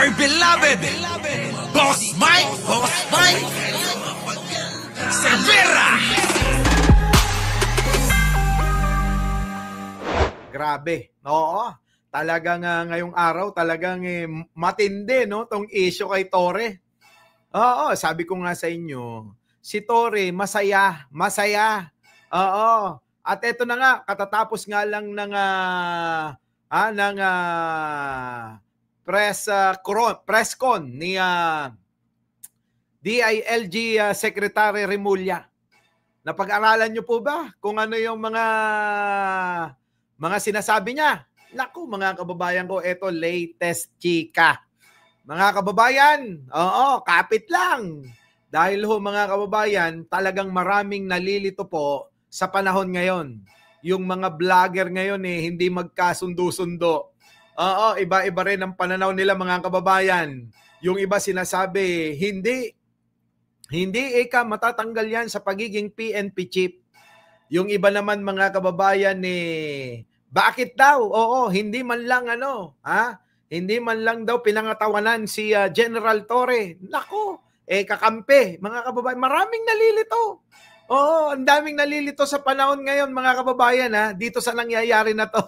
My beloved, Boss Mike, Cervera. Grabe, oo. Talagang ngayong araw, talagang matindi, no? Tong issue kay Torre. Oo, sabi ko nga sa inyo, si Torre, masaya. Oo. At eto na nga, katatapos nga lang ng press con ni DILG Secretary Remulla. Napag-aralan niyo po ba kung ano yung mga sinasabi niya? Naku, mga kababayan ko, eto latest chika. Mga kababayan, oo, kapit lang. Dahil ho mga kababayan, talagang maraming nalilito po sa panahon ngayon. Yung mga vlogger ngayon hindi magkasundo-sundo. Oo, iba-iba rin ang pananaw nila mga kababayan. Yung iba sinasabi, hindi matatanggal yan sa pagiging PNP chief. Yung iba naman mga kababayan bakit daw? Oo, hindi man lang hindi man lang daw pinangatawanan si General Torre. Nako, kakampi, mga kababayan. Maraming nalilito. Oo, ang daming nalilito sa panahon ngayon, mga kababayan, dito sa nangyayari na to.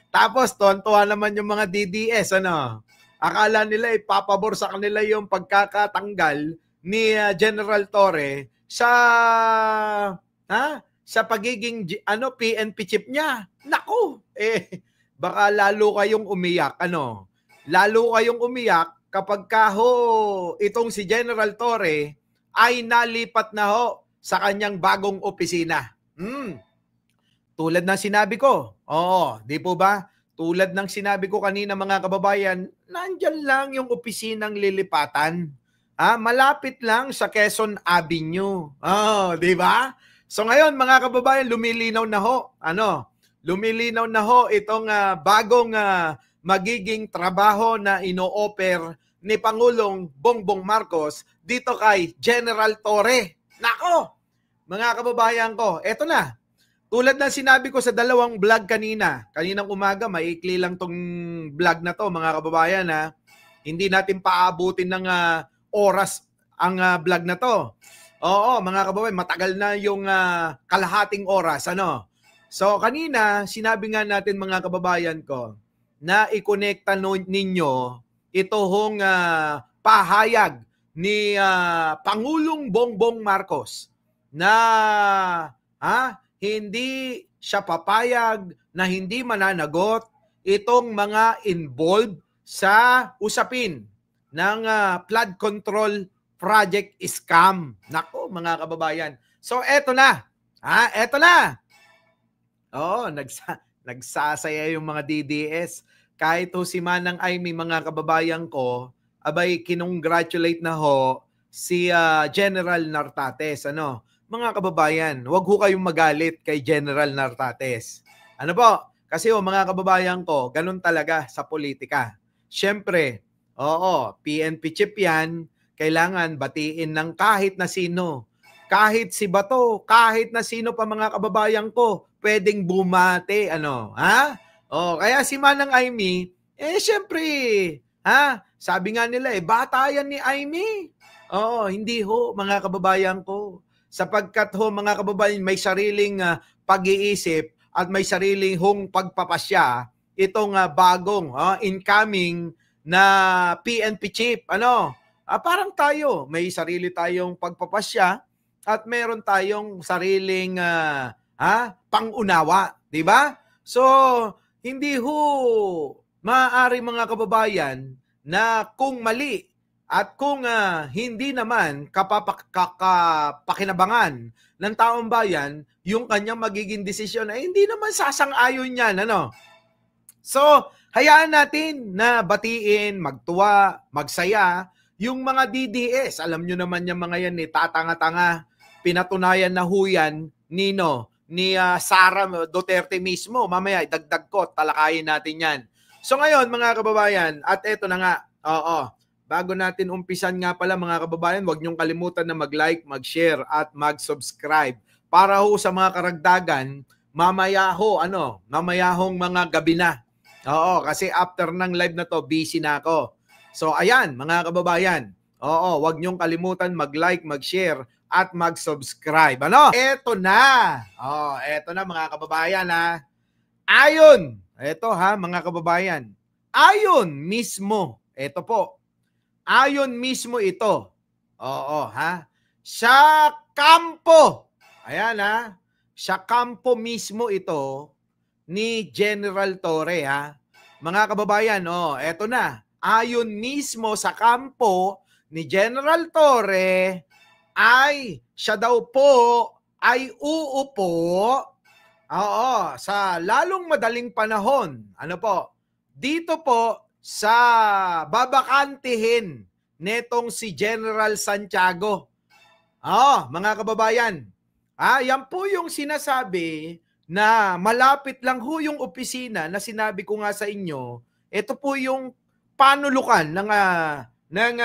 Tapos, tuwan-tuwa naman yung mga DDS, Akala nila ipapabor sa kanila yung pagkakatanggal ni General Torre sa pagiging PNP chief niya. Naku, baka lalo kayong umiyak, Lalo kayong umiyak kapag itong si General Torre ay nalipat na sa kanyang bagong opisina. Tulad ng sinabi ko. Oo, di po ba? Tulad ng sinabi ko kanina mga kababayan, nandyan lang yung opisinang lilipatan. Malapit lang sa Quezon Avenue. Oh, di ba? So ngayon mga kababayan, lumilinaw na Lumilinaw na itong bagong magiging trabaho na ino-offer ni Pangulong Bongbong Marcos dito kay General Torre. Nako! Mga kababayan ko, eto na. Tulad ng sinabi ko sa dalawang vlog kaninang umaga, maikli lang tong vlog na to mga kababayan Hindi natin paabutin ng oras ang vlog na to. Oo, mga kababayan, matagal na yung kalahating oras, So, kanina, sinabi nga natin mga kababayan ko, na i-connecta ninyo ito hong pahayag ni Pangulong Bongbong Marcos na hindi siya papayag na hindi mananagot itong mga involved sa usapin ng flood control project scam. Nako, mga kababayan. So, eto na. Eto na. Oo, nagsasaya yung mga DDS. Kahit si Manang Aimee, mga kababayan ko, abay, kinongratulate na si General Nartates. Mga kababayan, wag kayong magalit kay General Nartates. Ano po? Kasi mga kababayan ko, ganun talaga sa politika. Siyempre, PNP chief yan, kailangan batiin ng kahit na sino. Kahit si Bato, kahit na sino pa mga kababayan ko, pwedeng bumate, kaya si Manang Aimee, siyempre, sabi nga nila, bata yan ni Aimee. Hindi mga kababayan ko. Sapagkat mga kababayan, may sariling pag-iisip at may sariling pagpapasya itong bagong incoming na PNP chief. Parang tayo, may sarili tayong pagpapasya at meron tayong sariling pangunawa, di ba? So, hindi maaari mga kababayan na kung mali at kung hindi naman kapakinabangan ng taong bayan yung kanyang magiging desisyon ay hindi naman sasang-ayon yan, So, hayaan natin na batiin, magtuwa, magsaya yung mga DDS. Alam nyo naman yung mga yan tatanga-tanga. Pinatunayan na yan ni Sara Duterte mismo. Mamaya, dagdag ko, talakayin natin yan. So ngayon, mga kababayan, at eto na nga, bago natin umpisan nga pala mga kababayan, huwag niyong kalimutan na mag-like, mag-share, at mag-subscribe. Para sa mga karagdagan, mamaya mamayahong mga gabi na. Kasi after ng live na to, busy na ako. So ayan, mga kababayan. Oo, wag niyong kalimutan mag-like, mag-share, at mag-subscribe. Ano? Eto na. Eto na mga kababayan ha. Ayon, eto ha mga kababayan. Ayon mismo, eto po. Ayon mismo ito. Oo ha. Sa kampo. Ayan ha. Sa kampo mismo ito ni General Torre ha. Mga kababayan, eto na. Ayon mismo sa kampo ni General Torre ay siya daw po ay uupo sa lalong madaling panahon. Ano po? Dito po sa babakantihin netong si General Santiago. Mga kababayan. Yan po yung sinasabi na malapit lang ho yung opisina na sinabi ko nga sa inyo. Ito po yung panulukan ng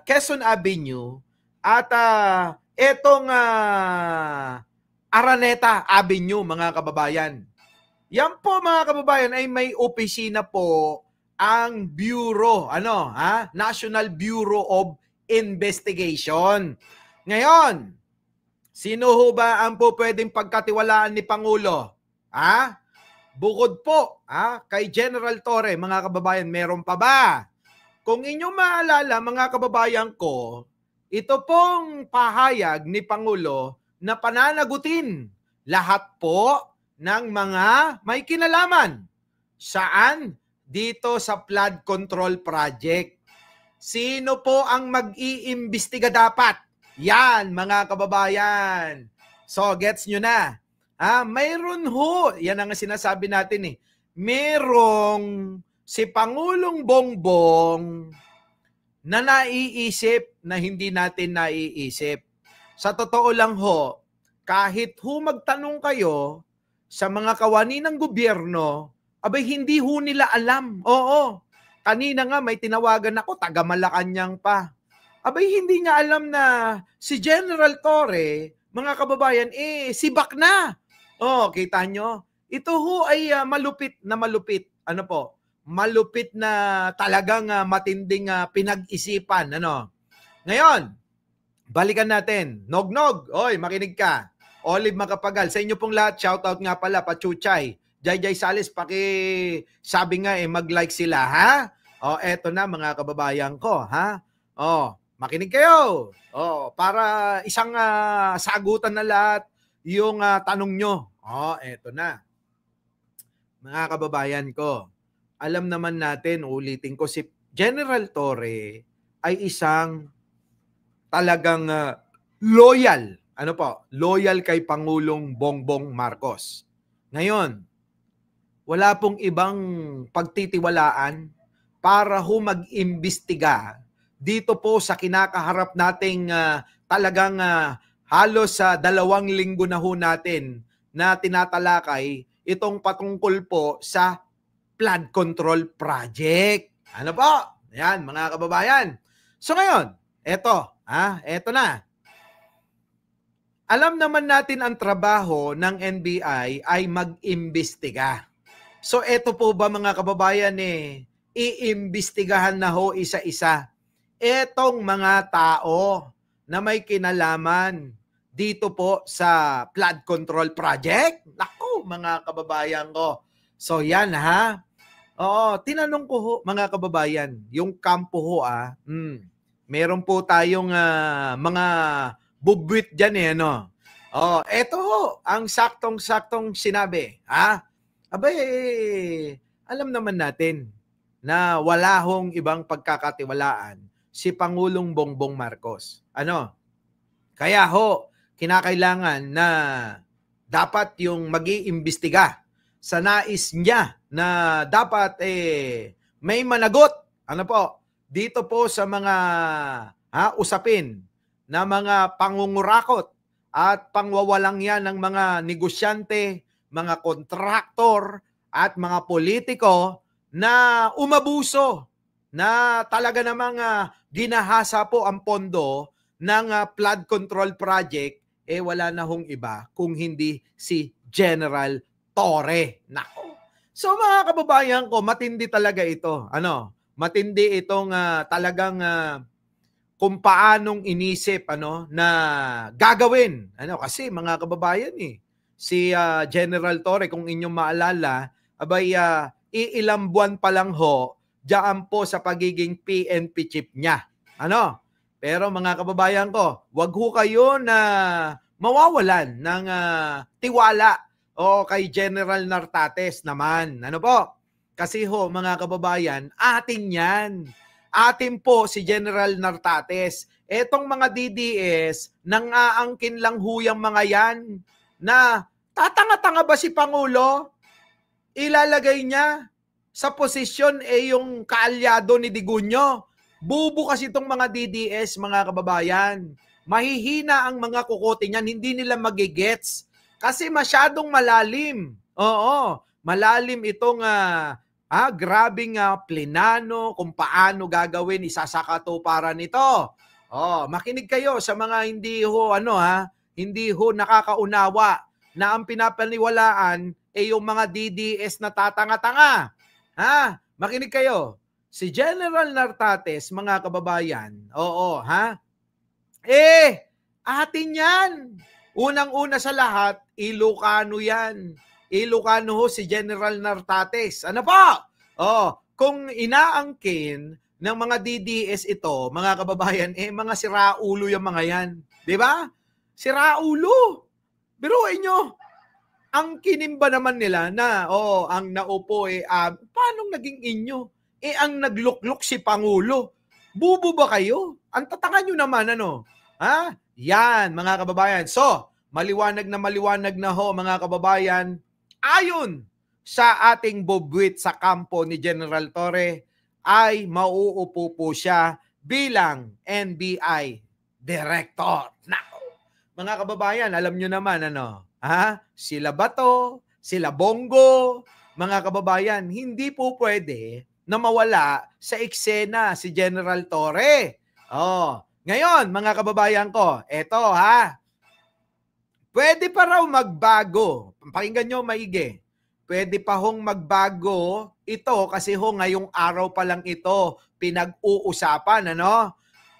Quezon Avenue at etong Araneta Avenue, mga kababayan. Yan po mga kababayan ay may opisina po ang Bureau, National Bureau of Investigation. Ngayon, sino ho ba ang po pwedeng pagkatiwalaan ni Pangulo? Bukod po kay General Torre, mga kababayan, meron pa ba? Kung inyong maalala, mga kababayan ko, ito pong pahayag ni Pangulo na pananagutin lahat po ng mga may kinalaman. Saan? Dito sa flood control project. Sino po ang mag-iimbestiga dapat? Yan, mga kababayan. So, gets nyo na. Mayroon ho, yan ang sinasabi natin merong si Pangulong Bongbong na naiisip na hindi natin naiisip. Sa totoo lang ho, kahit ho magtanong kayo sa mga kawani ng gobyerno, abay hindi ho nila alam. Oo, kanina nga may tinawagan ako, taga Malacanang pa. Abay hindi niya alam na si General Torre, mga kababayan, sibak na. Kita nyo? Ito ho ay malupit na malupit. Ano po? Malupit na talagang matinding pinag-isipan. Ngayon, balikan natin. Nog-nog, oy, makinig ka. Olive Makapagal, sa inyo pong lahat, shoutout nga pala, Pachuchay. Jay Salis, sabi nga mag-like sila, ha? Eto na mga kababayan ko, ha? Makinig kayo. Para isang sagutan na lahat yung tanong nyo. Eto na. Mga kababayan ko, alam naman natin, ulitin ko, si General Torre ay isang talagang loyal. Ano po? Loyal kay Pangulong Bongbong Marcos. Ngayon, wala pong ibang pagtitiwalaan para ho mag-imbestiga dito po sa kinakaharap nating talagang halos sa 2 linggo na ho natin na tinatalakay itong patungkol po sa flood control project. Ano po? Ayan, mga kababayan. So ngayon, eto na. Alam naman natin ang trabaho ng NBI ay mag-imbestiga. So eto po ba mga kababayan iimbestigahan na ho isa-isa etong mga tao na may kinalaman dito po sa flood control project? Naku, mga kababayan ko. So yan tinanong ko ho, mga kababayan, yung kampo ho meron po tayong mga bubwit dyan eto ho, ang saktong-saktong sinabi. Alam naman natin na wala hong ibang pagkakatiwalaan si Pangulong Bongbong Marcos. Kaya ho, kinakailangan na dapat yung mag-iimbestiga sa nais niya na dapat may managot. Dito po sa mga usapin na mga pangungurakot at pangwawalang yan ng mga negosyante, mga kontraktor at mga politiko na umabuso na talaga namang ginahasa po ang pondo ng flood control project, wala na hong iba kung hindi si General Torre. Nako. So mga kababayan ko, matindi talaga ito. matindi itong talagang kung paanong inisip na gagawin. Kasi mga kababayan si General Torre, kung inyong maalala, abay iilang buwan pa lang ho diyan po sa pagiging PNP chief niya. Pero mga kababayan ko, wag ho kayo na mawawalan ng tiwala kay General Nartates naman. Kasi ho mga kababayan, atin yan. Atin po si General Nartates. Etong mga DDS, nang-aangkin lang huyang mga yan na tatanga-tanga ba si Pangulo? Ilalagay niya sa posisyon yung kaalyado ni Digunyo. Bubo kasi itong mga DDS, mga kababayan. Mahihina ang mga kukote niyan, hindi nila magigets. Kasi masyadong malalim. Oo, malalim itong grabing plinano kung paano gagawin, isasakatuparan nito. Makinig kayo sa mga hindi ho hindi ho nakakaunawa na ang pinapaniwalaan yung mga DDS na tatanga-tanga. Makinig kayo. Si General Nartates, mga kababayan, atin yan. Unang-una sa lahat, Ilocano yan. Ilocano ho si General Nartates. Kung inaangkin ng mga DDS ito, mga kababayan, mga siraulo yung mga yan. Di ba? Siraulo. Biruin nyo. Ang kinimba naman nila na, ang naupo paano naging inyo? Ang naglukluk si Pangulo. Bubo ba kayo? Ang tatanga nyo naman, Yan, mga kababayan. So, maliwanag na ho, mga kababayan, ayon sa ating bobwit sa kampo ni General Torre, ay mauupo po siya bilang NBI Director. Nako, mga kababayan, alam nyo naman, sila Bato, sila Bongo, mga kababayan, hindi po pwede na mawala sa eksena si General Torre. Ngayon, mga kababayan ko, eto pwede pa raw magbago. Pakinggan nyo maigi. Pwede pa hong magbago ito kasi ngayong araw pa lang ito pinag-uusapan,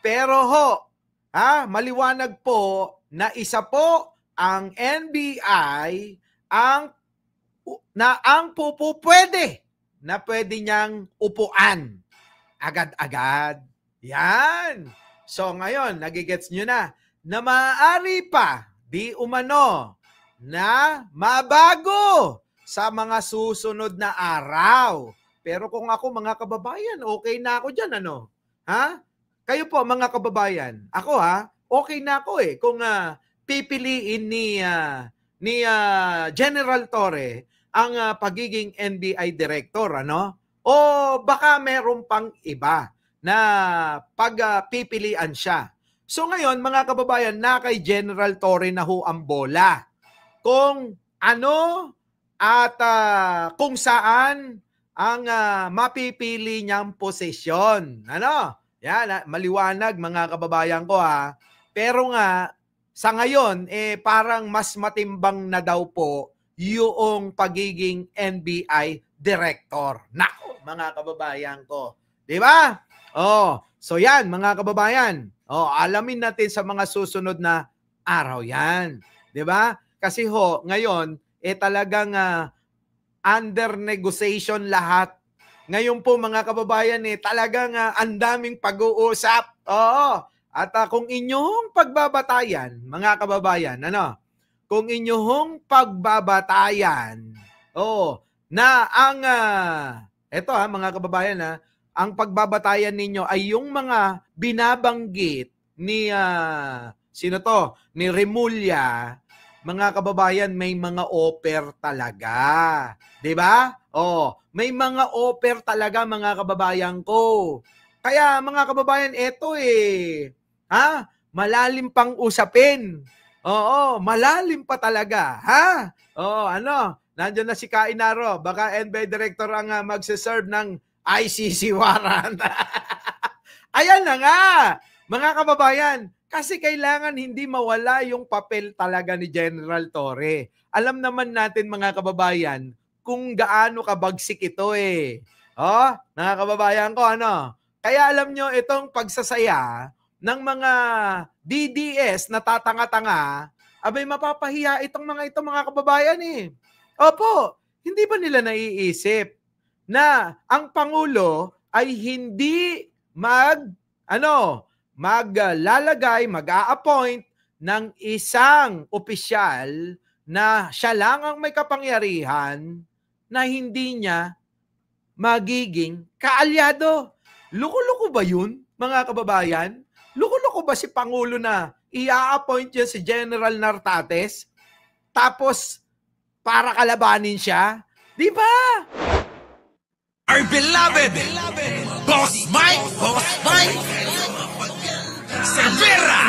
Pero maliwanag po na isa po ang NBI ang pwede niyang upuan agad-agad. Yan. So ngayon, nagigets nyo na maaari pa di umano na mabago sa mga susunod na araw. Pero kung ako, mga kababayan, okay na ako dyan, Kayo po, mga kababayan, ako okay na ako kung pipiliin ni General Torre ang pagiging NBI Director, O baka meron pang iba na pagpipilian siya. So ngayon, mga kababayan, na kay General Torre na ho ang bola. Kung ano at kung saan ang mapipili niyang posisyon. Yan, maliwanag, mga kababayan ko Pero nga, sa ngayon, parang mas matimbang na daw po yung pagiging NBI Director. Nako, mga kababayan ko. Di ba? So yan, mga kababayan. Alamin natin sa mga susunod na araw yan. Di ba? Kasi ngayon, talagang under negotiation lahat. Ngayon po, mga kababayan, talagang ang daming pag-uusap. At kung inyong pagbabatayan, mga kababayan, kung inyong pagbabatayan, na ang, eto mga kababayan, ang pagbabatayan ninyo ay yung mga binabanggit ni, ni Remulla, mga kababayan, may mga offer talaga. Diba? May mga offer talaga, mga kababayan ko. Kaya, mga kababayan, eto malalim pang usapin. Malalim pa talaga. Nandiyan na si Kainaro. Baka NBI Director ang magsaserve ng ICC warrant. Ayan na nga, mga kababayan. Kasi kailangan hindi mawala yung papel talaga ni General Torre. Alam naman natin, mga kababayan, kung gaano kabagsik ito Oh, mga kababayan ko, ano? Kaya alam nyo, itong pagsasaya ng mga DDS na tatanga-tanga, abay mapapahiya itong mga kababayan eh. Opo, hindi ba nila naiisip na ang Pangulo ay hindi mag-a-appoint ng isang opisyal na siya lang ang may kapangyarihan na hindi niya magiging kaalyado. Loko-loko ba yun, mga kababayan? Loko-loko ba si Pangulo na i-appoint niya si General Nartates tapos para kalabanin siya? Di ba? Our beloved Boss Mike Cervera.